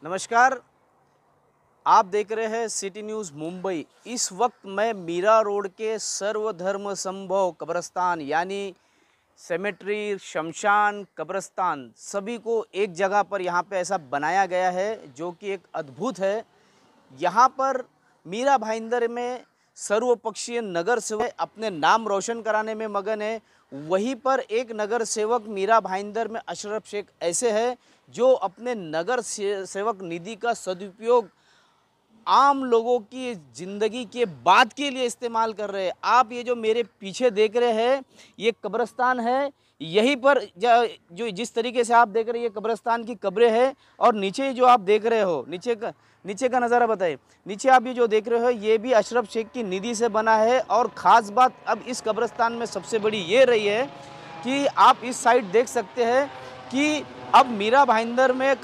नमस्कार। आप देख रहे हैं सिटी न्यूज़ मुंबई। इस वक्त मैं मीरा रोड के सर्वधर्म संभव कब्रस्तान यानी सेमेट्री, शमशान, कब्रस्तान सभी को एक जगह पर यहाँ पे ऐसा बनाया गया है जो कि एक अद्भुत है। यहाँ पर मीरा भाईंदर में सर्वपक्षीय नगर सेवक अपने नाम रोशन कराने में मगन है। वहीं पर एक नगर सेवक मीरा भाईंदर में अशरफ शेख ऐसे है जो अपने नगर सेवक निधि का सदुपयोग आम लोगों की ज़िंदगी के बाद के लिए इस्तेमाल कर रहे हैं। आप ये जो मेरे पीछे देख रहे हैं ये कब्रिस्तान है। यहीं पर जो जिस तरीके से आप देख रहे हैं ये कब्रिस्तान की कब्रें हैं और नीचे जो आप देख रहे हो नीचे का नज़ारा बताइए। नीचे आप ये जो देख रहे हो ये भी अशरफ शेख की निधि से बना है। और ख़ास बात अब इस कब्रिस्तान में सबसे बड़ी ये रही है कि आप इस साइड देख सकते हैं कि अब मीरा भाईंदर में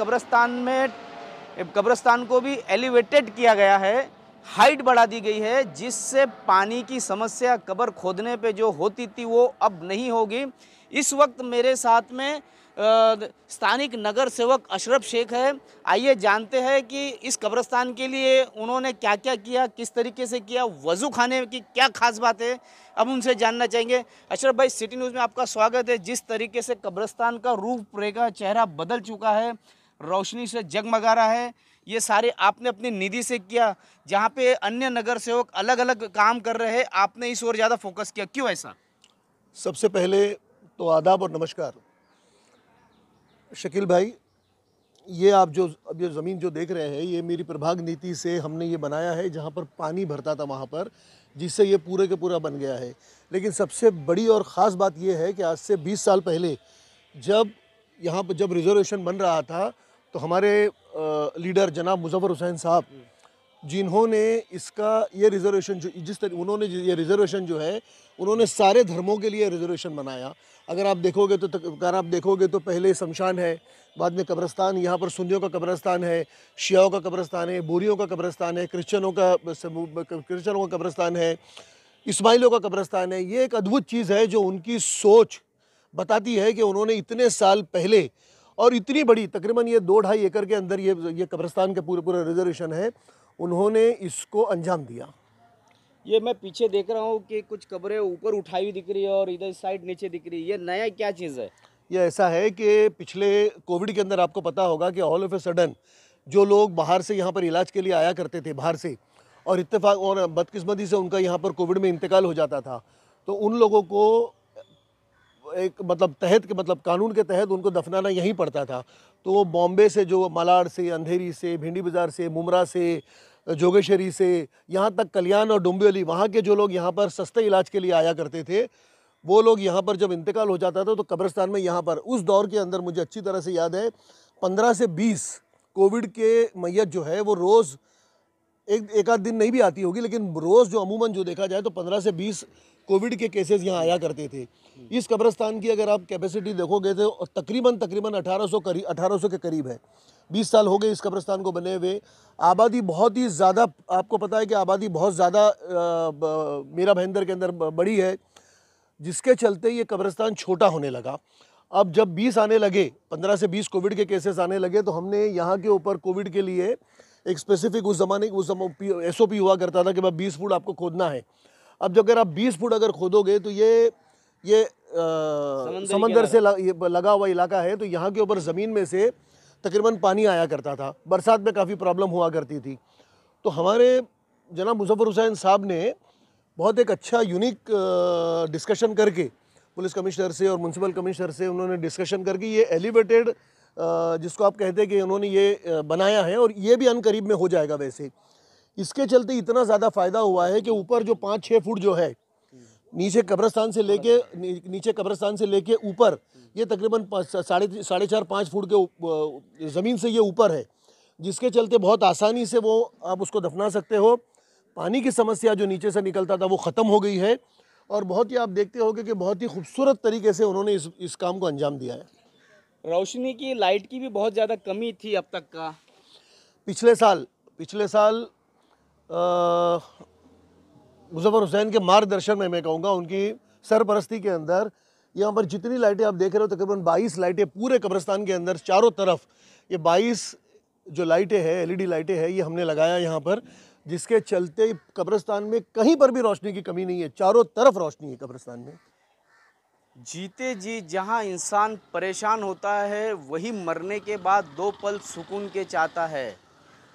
कब्रिस्तान को भी एलिवेटेड किया गया है, हाइट बढ़ा दी गई है, जिससे पानी की समस्या कब्र खोदने पे जो होती थी वो अब नहीं होगी। इस वक्त मेरे साथ में स्थानिक नगर सेवक अशरफ शेख है। आइए जानते हैं कि इस कब्रिस्तान के लिए उन्होंने क्या क्या किया, किस तरीके से किया, वज़ू खाने की क्या खास बात है, अब उनसे जानना चाहेंगे। अशरफ भाई, सिटी न्यूज़ में आपका स्वागत है। जिस तरीके से कब्रिस्तान का रूपरेखा चेहरा बदल चुका है, रोशनी से जगमगा रहा है, ये सारे आपने अपनी निधि से किया। जहाँ पे अन्य नगर सेवक अलग अलग काम कर रहे हैं, आपने इस ओर ज़्यादा फोकस किया, क्यों ऐसा? सबसे पहले तो आदाब और नमस्कार। शकील भाई, ये आप जो अब ये ज़मीन जो देख रहे हैं ये मेरी प्रभाग नीति से हमने ये बनाया है, जहाँ पर पानी भरता था वहाँ पर, जिससे ये पूरे के पूरा बन गया है। लेकिन सबसे बड़ी और ख़ास बात ये है कि आज से 20 साल पहले जब यहाँ पर जब रिजर्वेशन बन रहा था तो हमारे लीडर जनाब मुज़फ़्फ़र हुसैन साहब, जिन्होंने इसका ये रिजर्वेशन जो जिस तरह उन्होंने ये रिजर्वेशन जो है उन्होंने सारे धर्मों के लिए रिजर्वेशन बनाया। अगर आप देखोगे तो पहले शमशान है, बाद में कब्रिस्तान, यहाँ पर सुन्नियों का कब्रिस्तान है, शियाओं का कब्रिस्तान है, बोरियों का कब्रिस्तान है, क्रिश्चियनों का कब्रिस्तान है, इस्माइलियों का कब्रिस्तान है। ये एक अद्भुत चीज़ है जो उनकी सोच बताती है कि उन्होंने इतने साल पहले और इतनी बड़ी तकरीबन ये 2-2.5 एकड़ के अंदर ये कब्रिस्तान के पूरे रिजर्वेशन है, उन्होंने इसको अंजाम दिया। ये मैं पीछे देख रहा हूँ कि कुछ कब्रें ऊपर उठाई हुई दिख रही है और इधर साइड नीचे दिख रही है, ये नया क्या चीज़ है? ये ऐसा है कि पिछले कोविड के अंदर आपको पता होगा कि ऑल ऑफ ए सडन जो लोग बाहर से यहाँ पर इलाज के लिए आया करते थे बाहर से, और इत्तेफाक और बदकिस्मती से उनका यहाँ पर कोविड में इंतकाल हो जाता था, तो उन लोगों को एक कानून के तहत उनको दफनाना यहीं पड़ता था। तो वो बॉम्बे से, जो मालाड से, अंधेरी से, भिंडी बाज़ार से, मुमरा से, जोगेश्वरी से, यहाँ तक कल्याण और डोंबिवली, वहाँ के जो लोग यहाँ पर सस्ते इलाज के लिए आया करते थे, वो लोग यहाँ पर जब इंतकाल हो जाता था तो कब्रिस्तान में यहाँ पर उस दौर के अंदर मुझे अच्छी तरह से याद है 15 से 20 कोविड के मैयत जो है वो रोज़ एक आध दिन नहीं भी आती होगी, लेकिन रोज़ जो अमूमन जो देखा जाए तो 15 से 20 कोविड के केसेस यहाँ आया करते थे। इस कब्रिस्तान की अगर आप कैपेसिटी देखोगे तो तकरीबन 1800 के करीब है। 20 साल हो गए इस कब्रिस्तान को बने हुए। आबादी बहुत ही ज़्यादा, आपको पता है कि आबादी बहुत ज़्यादा मीरा भाईंदर के अंदर बड़ी है, जिसके चलते ये कब्रिस्तान छोटा होने लगा। अब जब 20 आने लगे, 15 से 20 कोविड के केसेस आने लगे, तो हमने यहाँ के ऊपर कोविड के लिए एक स्पेसिफिक उस समय SOP हुआ करता था कि भाई 20 फुट आपको खोदना है। अब जो अगर आप 20 फुट अगर खोदोगे तो ये समंदर से लगा हुआ इलाका है, तो यहाँ के ऊपर ज़मीन में से तकरीबन पानी आया करता था, बरसात में काफ़ी प्रॉब्लम हुआ करती थी। तो हमारे जनाब मुज़फ़्फ़र हुसैन साहब ने बहुत एक अच्छा यूनिक डिस्कशन करके पुलिस कमिश्नर से और म्यूनसिपल कमिश्नर से उन्होंने डिस्कशन करके ये एलिवेटेड जिसको आप कहते हैं कि उन्होंने ये बनाया है, और ये भी अनकरीब में हो जाएगा। वैसे इसके चलते इतना ज़्यादा फ़ायदा हुआ है कि ऊपर जो 5-6 फुट जो है नीचे कब्रिस्तान से लेके ऊपर, ये तकरीबन 4.5 फुट के ज़मीन से ये ऊपर है, जिसके चलते बहुत आसानी से वो आप उसको दफना सकते हो। पानी की समस्या जो नीचे से निकलता था वो ख़त्म हो गई है, और बहुत ही आप देखते होंगे कि बहुत ही खूबसूरत तरीके से उन्होंने इस काम को अंजाम दिया है। रोशनी की, लाइट की भी बहुत ज़्यादा कमी थी अब तक का। पिछले साल मुज़फ़्फ़र हुसैन के मार्गदर्शन में, मैं कहूँगा उनकी सरपरस्ती के अंदर, यहाँ पर जितनी लाइटें आप देख रहे हो तकरीबन 22 लाइटें पूरे कब्रिस्तान के अंदर चारों तरफ, ये 22 जो लाइटें हैं, एलईडी लाइटें हैं, ये हमने लगाया यहाँ पर, जिसके चलते कब्रिस्तान में कहीं पर भी रोशनी की कमी नहीं है। चारों तरफ रोशनी है कब्रिस्तान में। जीते जी जहां इंसान परेशान होता है, वही मरने के बाद 2 पल सुकून के चाहता है।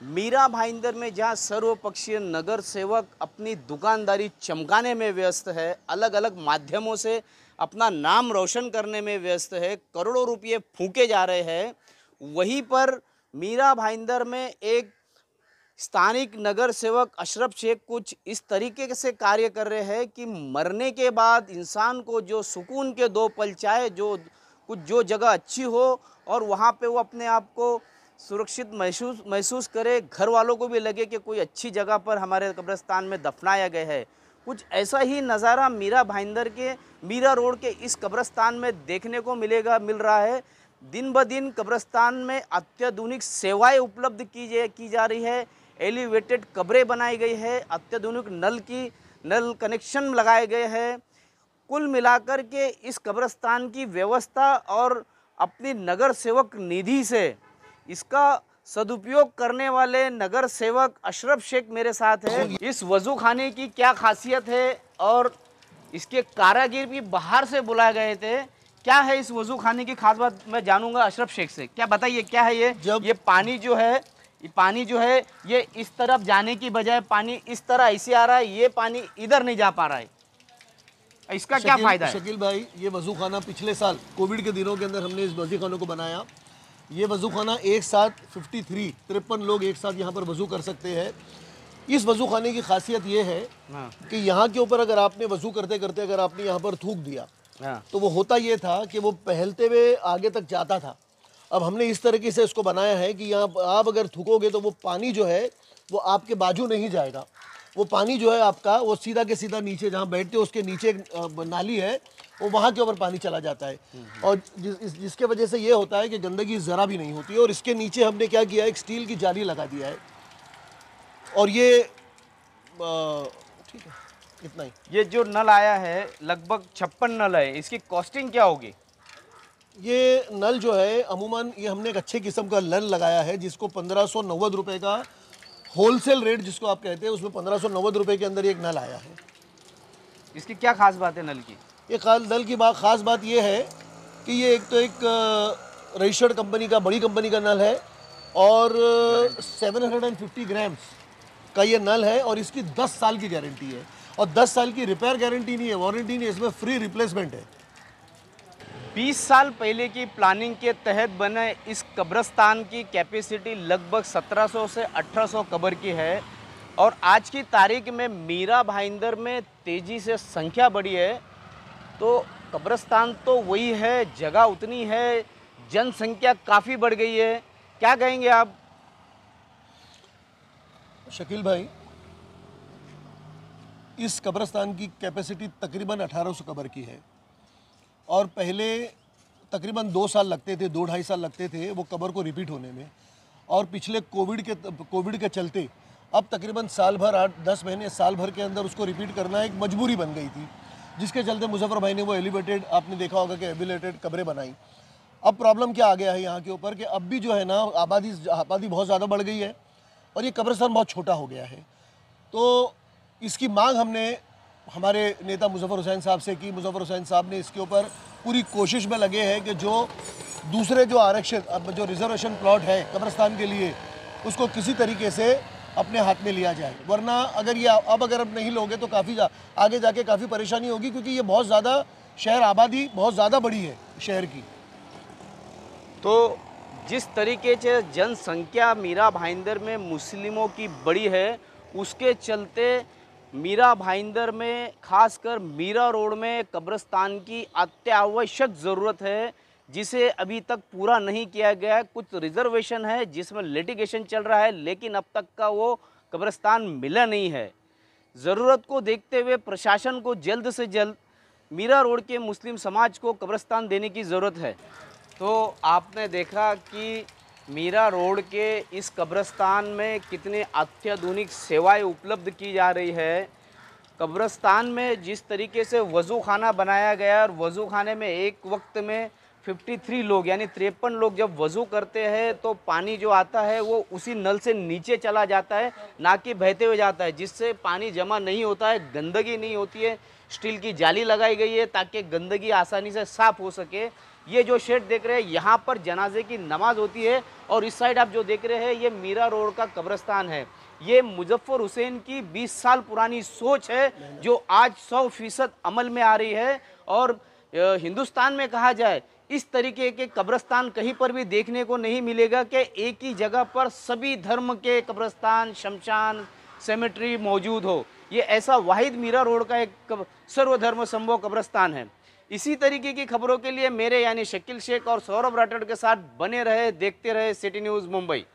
मीरा भाईंदर में जहां सर्वपक्षीय नगर सेवक अपनी दुकानदारी चमकाने में व्यस्त है, अलग अलग माध्यमों से अपना नाम रोशन करने में व्यस्त है, करोड़ों रुपये फूके जा रहे हैं, वहीं पर मीरा भाईंदर में एक स्थानिक नगर सेवक अशरफ शेख कुछ इस तरीके से कार्य कर रहे हैं कि मरने के बाद इंसान को जो सुकून के 2 पल चाहे, जो जगह अच्छी हो और वहाँ पे वो अपने आप को सुरक्षित महसूस करे, घर वालों को भी लगे कि कोई अच्छी जगह पर हमारे कब्रिस्तान में दफनाया गया है। कुछ ऐसा ही नज़ारा मीरा भाईंदर के मीरा रोड के इस कब्रिस्तान में देखने को मिल रहा है। दिन ब दिन कब्रिस्तान में अत्याधुनिक सेवाएं उपलब्ध की जा रही है, एलिवेटेड कब्रें बनाई गई है, अत्याधुनिक नल कनेक्शन लगाए गए हैं। कुल मिलाकर के इस कब्रिस्तान की व्यवस्था और अपनी नगर सेवक निधि से इसका सदुपयोग करने वाले नगर सेवक अशरफ शेख मेरे साथ है। इस वजू खाने की क्या खासियत है और इसके कारागिर भी बाहर से बुलाए गए थे, क्या है इस वजू खाने की खास बात, मैं जानूंगा अशरफ शेख से। क्या बताइए, क्या है ये? ये पानी जो है ये इस तरफ जाने की बजाय पानी इस तरह ऐसे आ रहा है, ये पानी इधर नहीं जा पा रहा है, इसका क्या फायदा है? शकील भाई, ये वजू खाना पिछले साल कोविड के दिनों के अंदर हमने इस वजू खानों को बनाया। ये वजू खाना एक साथ 53 लोग एक साथ यहाँ पर वजू कर सकते हैं। इस वजू खाने की खासियत ये है कि यहाँ के ऊपर अगर आपने वजू करते करते अगर आपने यहाँ पर थूक दिया तो वो होता ये था कि वो पहलते हुए आगे तक जाता था। अब हमने इस तरीके से इसको बनाया है कि यहाँ आप अगर थूकोगे तो वो पानी जो है वो आपके बाजू नहीं जाएगा, वो पानी जो है आपका वो सीधा के सीधा नीचे जहाँ बैठते हो उसके नीचे नाली है, वो वहाँ के ऊपर पानी चला जाता है। और जिसके वजह से ये होता है कि गंदगी ज़रा भी नहीं होती है। और इसके नीचे हमने क्या किया है, एक स्टील की जाली लगा दिया है। और ये ठीक है, इतना ही। ये जो नल आया है लगभग 56 नल है, इसकी कॉस्टिंग क्या होगी? ये नल जो है अमूमन ये हमने एक अच्छे किस्म का नल लगाया है, जिसको 1590 रुपये का होलसेल रेट जिसको आप कहते हैं, उसमें 1590 रुपये के अंदर एक नल आया है। इसकी क्या खास बात है नल की? ये नल की खास बात ये है कि ये एक तो एक रजिस्टर्ड कंपनी का, बड़ी कंपनी का नल है और 750 ग्राम्स का ये नल है और इसकी 10 साल की गारंटी है। और 10 साल की रिपेयर गारंटी नहीं है, वारंटी नहीं है, इसमें फ्री रिप्लेसमेंट है। 20 साल पहले की प्लानिंग के तहत बने इस कब्रिस्तान की कैपेसिटी लगभग 1700 से 1800 कब्र की है और आज की तारीख में मीरा भाईंदर में तेज़ी से संख्या बढ़ी है। तो कब्रिस्तान तो वही है, जगह उतनी है, जनसंख्या काफ़ी बढ़ गई है, क्या कहेंगे आप? शकील भाई, इस कब्रिस्तान की कैपेसिटी तकरीबन 1800 कब्र की है और पहले तकरीबन 2 साल लगते थे, 2-2.5 साल लगते थे वो कब्र को रिपीट होने में। और पिछले कोविड के चलते अब तकरीबन साल भर, 8-10 महीने, साल भर के अंदर उसको रिपीट करना एक मजबूरी बन गई थी, जिसके चलते मुजफ्फर भाई ने वो एलिवेटेड, आपने देखा होगा कि एलिवेटेड कब्रें बनाई। अब प्रॉब्लम क्या आ गया है यहाँ के ऊपर कि अब भी जो है ना आबादी बहुत ज़्यादा बढ़ गई है और ये कब्रिस्तान बहुत छोटा हो गया है। तो इसकी मांग हमने हमारे नेता मुजफ्फर हुसैन साहब से की। मुजफ्फर हुसैन साहब ने इसके ऊपर पूरी कोशिश में लगे हैं कि जो दूसरे जो आरक्षण, अब जो रिजर्वेशन प्लॉट है कब्रिस्तान के लिए, उसको किसी तरीके से अपने हाथ में लिया जाए, वरना अगर ये अगर नहीं लोगे तो काफ़ी आगे जाके काफ़ी परेशानी होगी, क्योंकि ये बहुत ज़्यादा शहर, आबादी बहुत ज़्यादा बड़ी है शहर की। तो जिस तरीके से जनसंख्या मीरा भाईंदर में मुस्लिमों की बड़ी है, उसके चलते मीरा भाईंदर में, खासकर मीरा रोड में कब्रिस्तान की अत्यावश्यक ज़रूरत है, जिसे अभी तक पूरा नहीं किया गया है। कुछ रिजर्वेशन है जिसमें लिटिगेशन चल रहा है, लेकिन अब तक का वो कब्रिस्तान मिला नहीं है। ज़रूरत को देखते हुए प्रशासन को जल्द से जल्द मीरा रोड के मुस्लिम समाज को कब्रिस्तान देने की ज़रूरत है। तो आपने देखा कि मीरा रोड के इस कब्रिस्तान में कितने अत्याधुनिक सेवाएं उपलब्ध की जा रही है। कब्रिस्तान में जिस तरीके से वज़ू खाना बनाया गया और वज़ू खाने में एक वक्त में 53 लोग यानी 53 लोग जब वज़ू करते हैं तो पानी जो आता है वो उसी नल से नीचे चला जाता है, ना कि बहते हुए जाता है, जिससे पानी जमा नहीं होता है, गंदगी नहीं होती है। स्टील की जाली लगाई गई है ताकि गंदगी आसानी से साफ हो सके। ये जो शेड देख रहे हैं यहाँ पर जनाजे की नमाज होती है, और इस साइड आप जो देख रहे हैं ये मीरा रोड का कब्रिस्तान है। ये मुजफ्फर हुसैन की 20 साल पुरानी सोच है जो आज 100% अमल में आ रही है। और हिंदुस्तान में कहा जाए इस तरीके के कब्रिस्तान कहीं पर भी देखने को नहीं मिलेगा कि एक ही जगह पर सभी धर्म के कब्रिस्तान, शमशान, सेमेट्री मौजूद हो। ये ऐसा वाहिद मीरा रोड का एक सर्वधर्म संभव कब्रिस्तान है। इसी तरीके की खबरों के लिए मेरे यानी शकील शेख और सौरभ राठौड़ के साथ बने रहे, देखते रहे सिटी न्यूज़ मुंबई।